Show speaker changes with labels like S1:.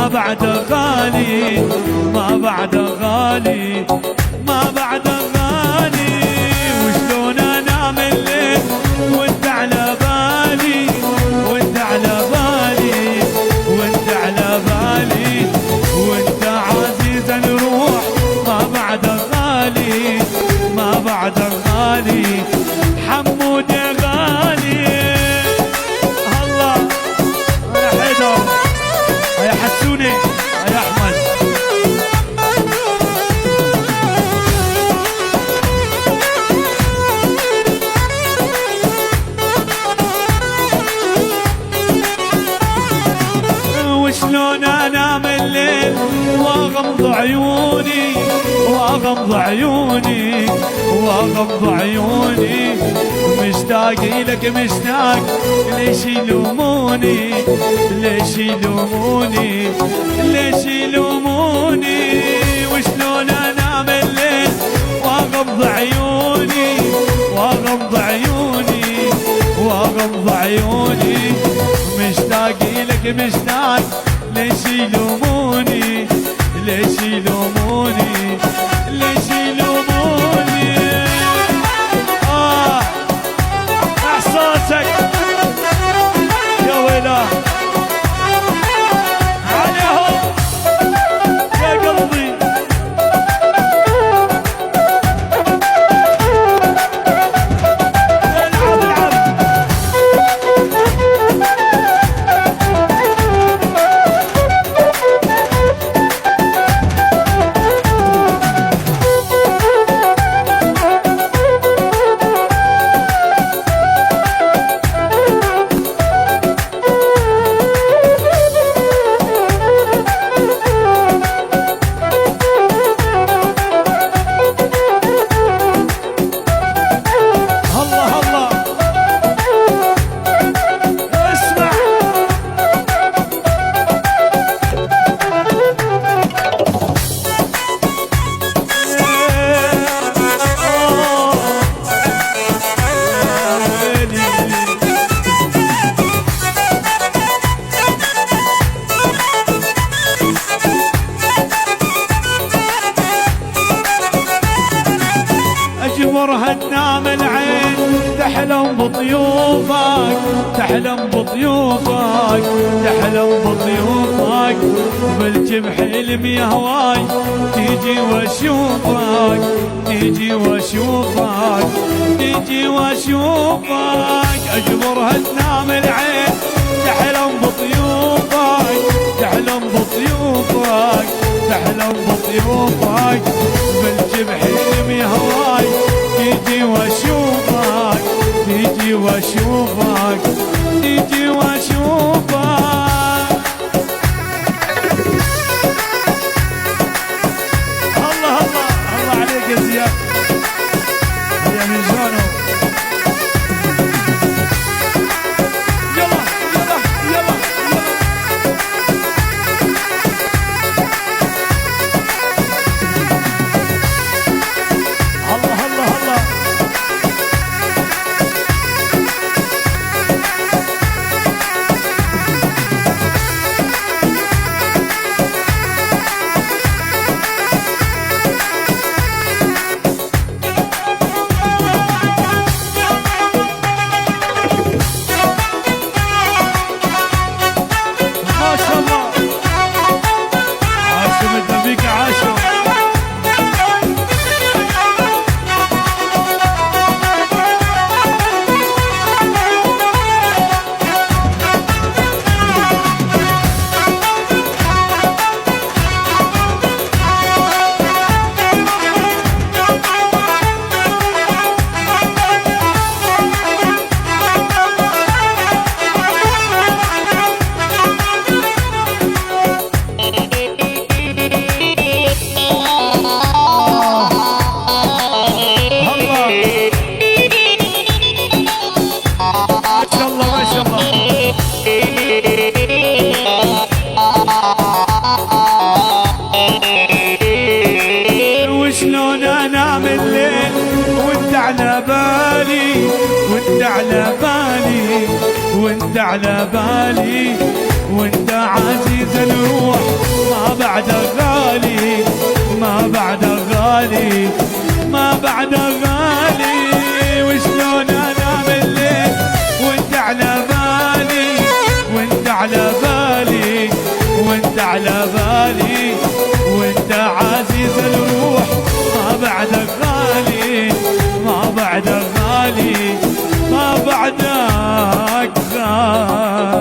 S1: ما بعده غالي، ما بعده غالي، ما بعده غالي. وشلون انام الليل وانت على بالي، وانت على بالي، وانت على بالي، وانت عزيز الروح ما بعده غالي، ما بعده غالي. حمود غالي الله يا حيدر يا حسوني يا احمد. وشلون انام الليل واغمض عيوني، واغمض عيوني، واغمض عيوني، مشتاق لك مشتاق. ليش يلوموني، ليش يلوموني، ليش يلوموني. وشلون انام الليل واغمض عيوني، واغمض عيوني، واغمض عيوني، مشتاق لك مشتاق. ليش يلوموني، ليش يلوموني، ليش يلوموني. احساسك يا ويلا عليهم يا قلبي. العب العب اجبرها تنام العين، تحلم بضيوفك، تحلم بضيوفك، تحلم بضيوفك. بالجبح حلم يا هواي تيجي واشوفك، تيجي واشوفك، تيجي واشوفك. اجبرها تنام العين، تحلم بضيوفك، تحلم بضيوفك، تحلم بضيوفك. بالجبح حلم يا هواي تيجي واشوفك، تيجي واشوفك، تيجي واشوفك. الله الله الله عليك يا زياد يا من زانو. يلا يلا يلا يلا. الله الله الله. ما شاء الله عاشم الدبيك عاشم. وشلون انام الليل وانت على بالي، وانت على بالي، وانت على بالي، وانت عزيز الروح غالي ما بعده غالي. وشلون انام الليل وانت على بالي، وانت على بالي، وانت على بالي، وانت عزيز الروح ما بعدك غالي، ما بعدك غالي، ما بعدك غالي.